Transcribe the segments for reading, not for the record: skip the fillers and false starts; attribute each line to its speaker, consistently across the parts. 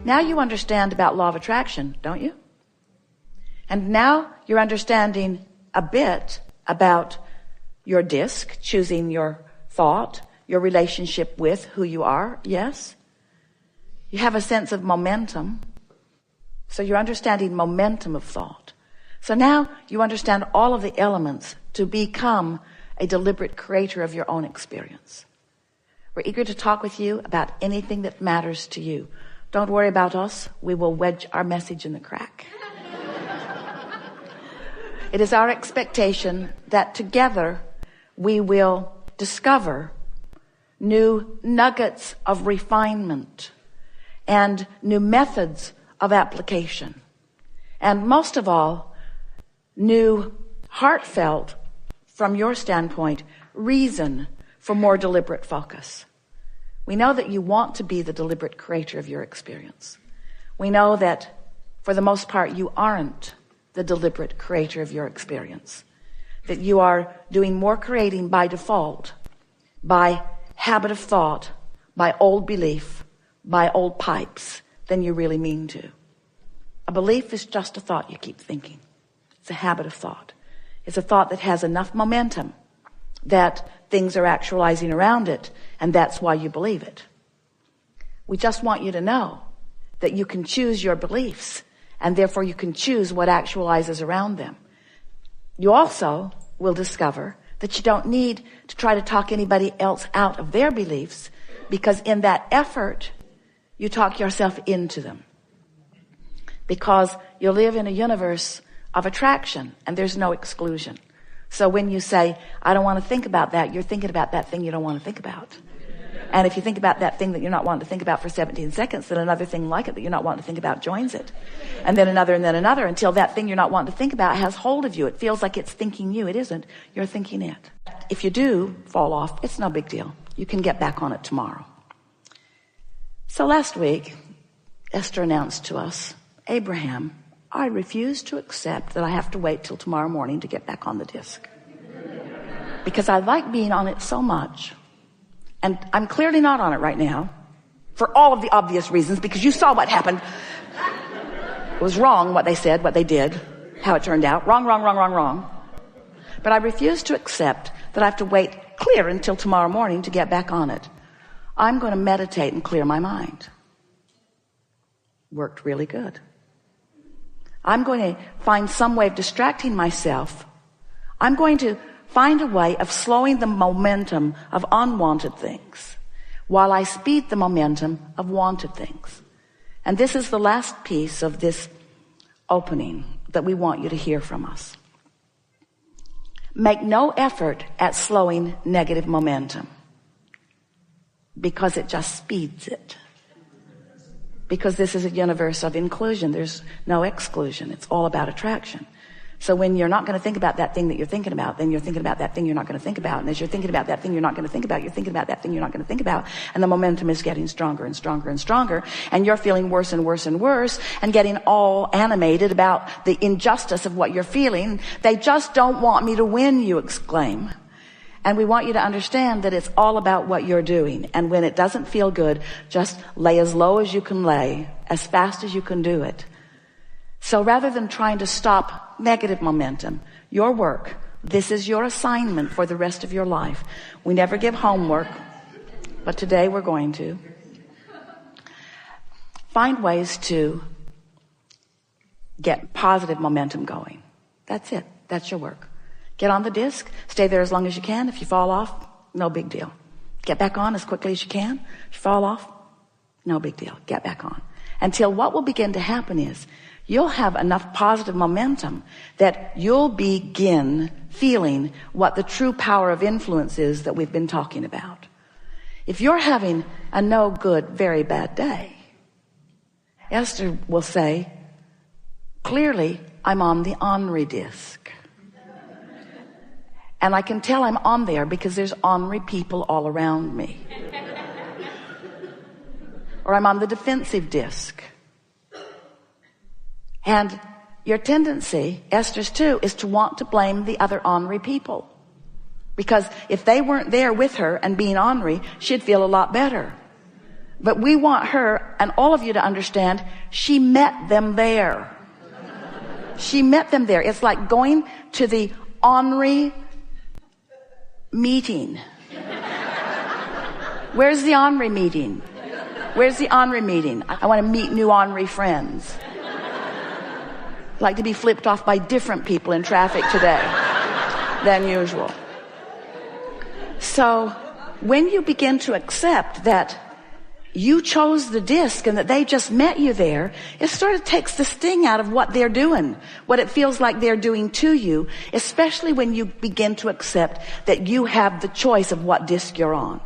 Speaker 1: Now you understand about law of attraction, don't you? And now you're understanding a bit about your disc, choosing your thought, your relationship with who you are, yes? You have a sense of momentum. So you're understanding momentum of thought. So now you understand all of the elements to become a deliberate creator of your own experience. We're eager to talk with you about anything that matters to you. Don't worry about us. We will wedge our message in the crack. It is our expectation that together we will discover new nuggets of refinement and new methods of application. And most of all, new heartfelt, from your standpoint, reason for more deliberate focus. We know that you want to be the deliberate creator of your experience. We know that for the most part you aren't the deliberate creator of your experience. That you are doing more creating by default, by habit of thought, by old belief, by old pipes, than you really mean to. A belief is just a thought you keep thinking. It's a habit of thought. It's a thought that has enough momentum that things are actualizing around it, and that's why you believe it. We just want you to know that you can choose your beliefs, and therefore you can choose what actualizes around them. You also will discover that you don't need to try to talk anybody else out of their beliefs, because in that effort, you talk yourself into them. Because you live in a universe of attraction, and there's no exclusion. So when you say, I don't want to think about that, you're thinking about that thing you don't want to think about. And if you think about that thing that you're not wanting to think about for 17 seconds, then another thing like it that you're not wanting to think about joins it. And then another, until that thing you're not wanting to think about has hold of you. It feels like it's thinking you. It isn't. You're thinking it. If you do fall off, it's no big deal. You can get back on it tomorrow. So last week, Esther announced to us, Abraham, I refuse to accept that I have to wait till tomorrow morning to get back on the disc. Because I like being on it so much. And I'm clearly not on it right now. For all of the obvious reasons, because you saw what happened. It was wrong what they said, what they did, how it turned out. Wrong. But I refuse to accept that I have to wait clear until tomorrow morning to get back on it. I'm going to meditate and clear my mind. Worked really good. I'm going to find some way of distracting myself. I'm going to find a way of slowing the momentum of unwanted things while I speed the momentum of wanted things. And this is the last piece of this opening that we want you to hear from us. Make no effort at slowing negative momentum, because it just speeds it. Because this is a universe of inclusion. There's no exclusion. It's all about attraction. So when you're not going to think about that thing that you're thinking about, then you're thinking about that thing you're not going to think about. And as you're thinking about that thing you're not going to think about, you're thinking about that thing you're not going to think about. And the momentum is getting stronger and stronger and stronger. And you're feeling worse and worse and worse and getting all animated about the injustice of what you're feeling. They just don't want me to win, you exclaim. And we want you to understand that it's all about what you're doing. And when it doesn't feel good, just lay as low as you can lay, as fast as you can do it. So rather than trying to stop negative momentum, your work, this is your assignment for the rest of your life. We never give homework, but today we're going to. Find ways to get positive momentum going. That's it. That's your work. Get on the disc, stay there as long as you can. If you fall off, no big deal. Get back on as quickly as you can. If you fall off, no big deal. Get back on. Until what will begin to happen is you'll have enough positive momentum that you'll begin feeling what the true power of influence is that we've been talking about. If you're having a no good, very bad day, Esther will say, clearly I'm on the ornery disc. And I can tell I'm on there because there's ornery people all around me. Or I'm on the defensive disc. And your tendency, Esther's too, is to want to blame the other ornery people. Because if they weren't there with her and being ornery, she'd feel a lot better. But we want her and all of you to understand she met them there. She met them there. It's like going to the Henri meeting. Where's the Henri meeting? Where's the Henri meeting? I want to meet new Henri friends. Like to be flipped off by different people in traffic today than usual. So when you begin to accept that you chose the disc and that they just met you there, it sort of takes the sting out of what they're doing, what it feels like they're doing to you, especially when you begin to accept that you have the choice of what disc you're on.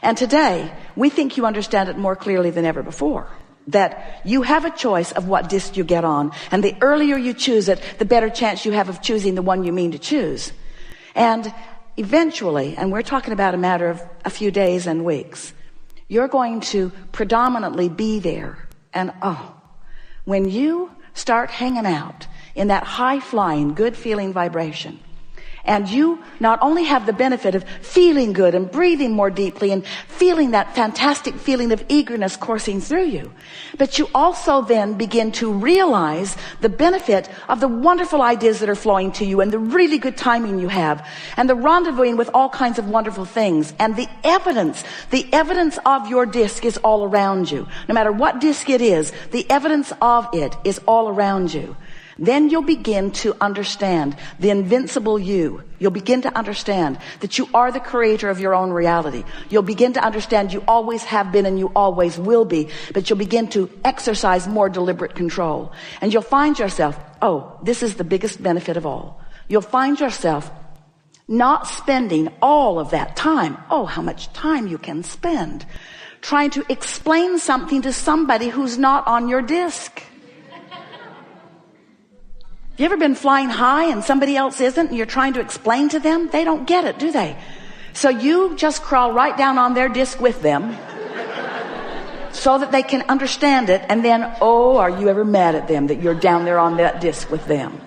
Speaker 1: And today, we think you understand it more clearly than ever before. That you have a choice of what disc you get on. And the earlier you choose it, the better chance you have of choosing the one you mean to choose. And eventually, and we're talking about a matter of a few days and weeks, you're going to predominantly be there. And when you start hanging out in that high-flying, good-feeling vibration, and you not only have the benefit of feeling good and breathing more deeply and feeling that fantastic feeling of eagerness coursing through you, but you also then begin to realize the benefit of the wonderful ideas that are flowing to you and the really good timing you have and the rendezvousing with all kinds of wonderful things. And the evidence of your disc is all around you. No matter what disc it is, the evidence of it is all around you. Then you'll begin to understand the invincible you. You'll begin to understand that you are the creator of your own reality. You'll begin to understand you always have been and you always will be, but you'll begin to exercise more deliberate control. And you'll find yourself, this is the biggest benefit of all. You'll find yourself not spending all of that time, how much time you can spend, trying to explain something to somebody who's not on your disc. Have you ever been flying high and somebody else isn't and you're trying to explain to them? They don't get it, do they? So you just crawl right down on their disc with them so that they can understand it. And then, are you ever mad at them that you're down there on that disc with them?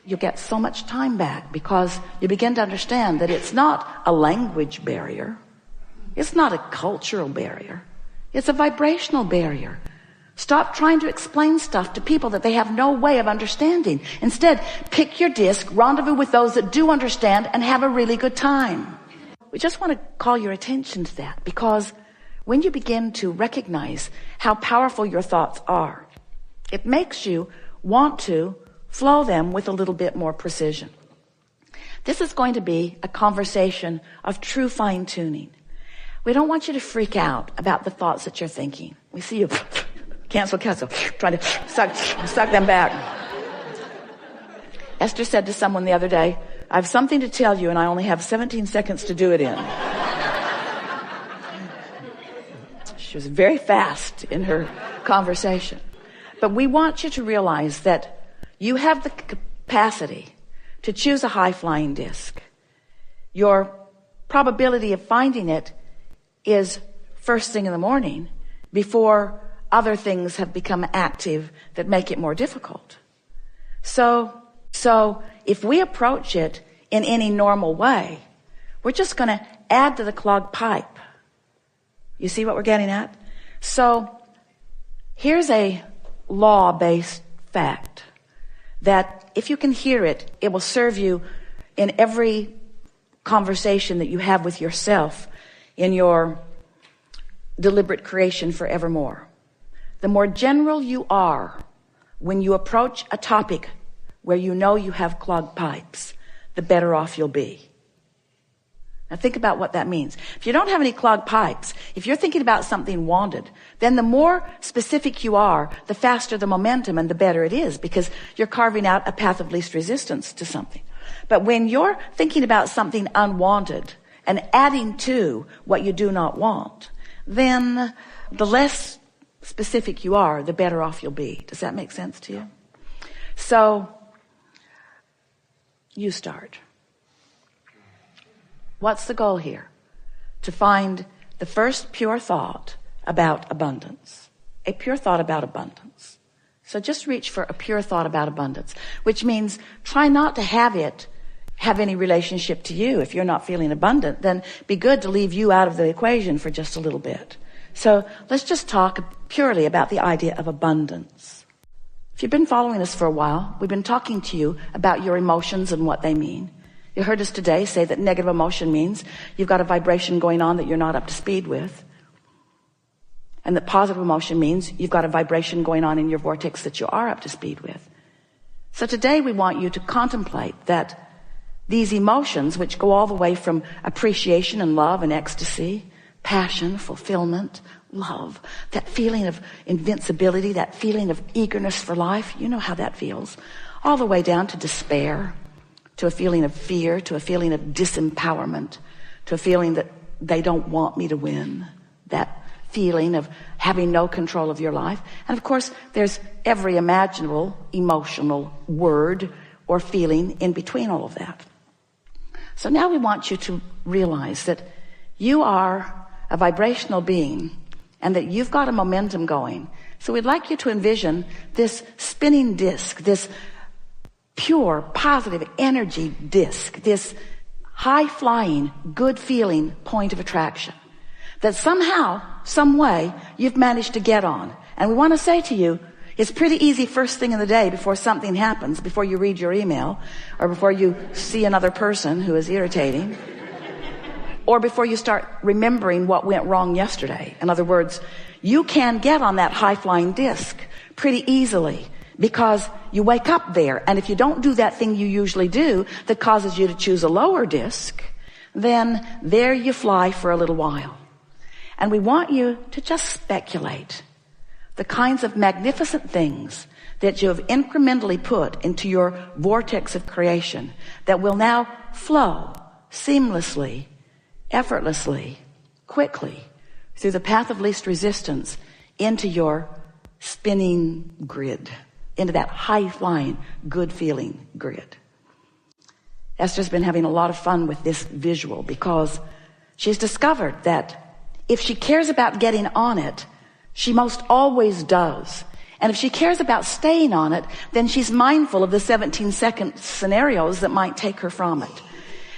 Speaker 1: You get so much time back because you begin to understand that it's not a language barrier. It's not a cultural barrier. It's a vibrational barrier. Stop trying to explain stuff to people that they have no way of understanding. Instead, pick your disc, rendezvous with those that do understand, and have a really good time. We just want to call your attention to that because when you begin to recognize how powerful your thoughts are, it makes you want to flow them with a little bit more precision. This is going to be a conversation of true fine-tuning. We don't want you to freak out about the thoughts that you're thinking. We see you cancel, trying to suck them back. Esther said to someone the other day, I have something to tell you and I only have 17 seconds to do it in. She was very fast in her conversation. But we want you to realize that you have the capacity to choose a high-flying disc. Your probability of finding it is first thing in the morning before other things have become active that make it more difficult. So if we approach it in any normal way, we're just going to add to the clogged pipe. You see what we're getting at? So here's a law-based fact that if you can hear it, it will serve you in every conversation that you have with yourself in your deliberate creation forevermore. The more general you are when you approach a topic where you know you have clogged pipes, the better off you'll be. Now think about what that means. If you don't have any clogged pipes, if you're thinking about something wanted, then the more specific you are, the faster the momentum and the better it is because you're carving out a path of least resistance to something. But when you're thinking about something unwanted and adding to what you do not want, then the less specific you are, the better off you'll be. Does that make sense to you? So, you start. What's the goal here? To find the first pure thought about abundance. A pure thought about abundance. So just reach for a pure thought about abundance, which means try not to have it have any relationship to you. If you're not feeling abundant, then it'd be good to leave you out of the equation for just a little bit. So let's just talk purely about the idea of abundance. If you've been following us for a while, we've been talking to you about your emotions and what they mean. You heard us today say that negative emotion means you've got a vibration going on that you're not up to speed with. And that positive emotion means you've got a vibration going on in your vortex that you are up to speed with. So today we want you to contemplate that these emotions, which go all the way from appreciation and love and ecstasy, passion, fulfillment, love, that feeling of invincibility, that feeling of eagerness for life, you know how that feels, all the way down to despair, to a feeling of fear, to a feeling of disempowerment, to a feeling that they don't want me to win, that feeling of having no control of your life. And of course, there's every imaginable emotional word or feeling in between all of that. So now we want you to realize that you are a vibrational being and that you've got a momentum going. So we'd like you to envision this spinning disc, this pure, positive energy disc, this high-flying, good-feeling point of attraction that somehow, some way, you've managed to get on. And we want to say to you, it's pretty easy first thing in the day before something happens, before you read your email, or before you see another person who is irritating, or before you start remembering what went wrong yesterday. In other words, you can get on that high-flying disc pretty easily because you wake up there. And if you don't do that thing you usually do that causes you to choose a lower disc, then there you fly for a little while. And we want you to just speculate the kinds of magnificent things that you have incrementally put into your vortex of creation that will now flow seamlessly, effortlessly, quickly through the path of least resistance into your spinning grid, into that high-flying, good-feeling grid. Esther's been having a lot of fun with this visual because she's discovered that if she cares about getting on it, she most always does. And if she cares about staying on it, then she's mindful of the 17-second scenarios that might take her from it.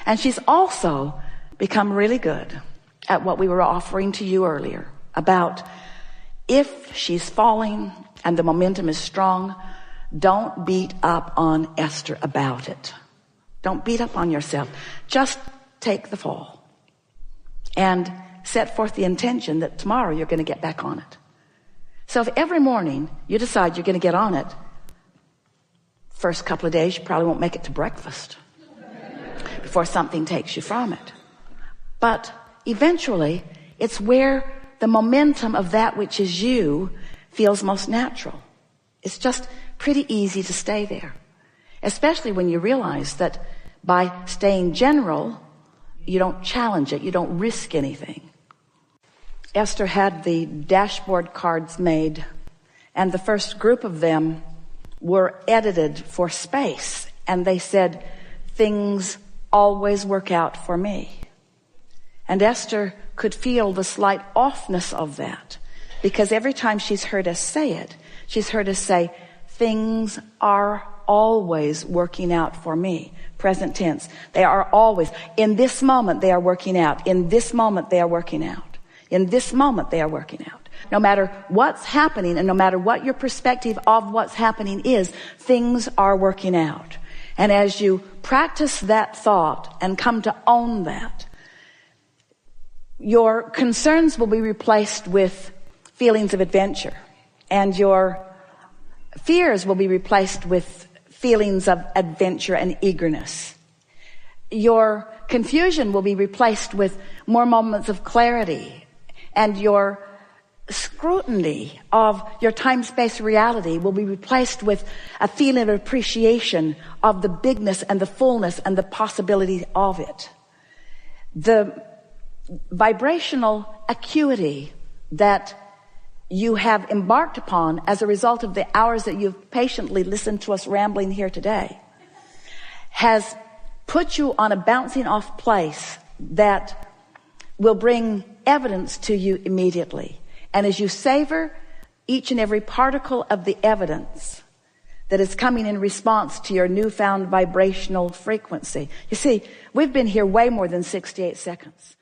Speaker 1: And she's also become really good at what we were offering to you earlier about if she's falling and the momentum is strong, don't beat up on Esther about it. Don't beat up on yourself. Just take the fall and set forth the intention that tomorrow you're going to get back on it. So if every morning you decide you're going to get on it, first couple of days you probably won't make it to breakfast before something takes you from it. But eventually it's where the momentum of that which is you feels most natural. It's just pretty easy to stay there, especially when you realize that by staying general, you don't challenge it, you don't risk anything. Esther had the dashboard cards made, and the first group of them were edited for space, and they said, things always work out for me. And Esther could feel the slight offness of that, because every time she's heard us say it, she's heard us say, things are always working out for me. Present tense. They are always. In this moment, they are working out. In this moment, they are working out. In this moment, they are working out. No matter what's happening and no matter what your perspective of what's happening is, things are working out. And as you practice that thought and come to own that, your concerns will be replaced with feelings of adventure, and your fears will be replaced with feelings of adventure and eagerness. Your confusion will be replaced with more moments of clarity, and your scrutiny of your time-space reality will be replaced with a feeling of appreciation of the bigness and the fullness and the possibility of it. The vibrational acuity that you have embarked upon as a result of the hours that you've patiently listened to us rambling here today has put you on a bouncing off place that will bring evidence to you immediately. And as you savor each and every particle of the evidence, that is coming in response to your newfound vibrational frequency. You see, we've been here way more than 68 seconds.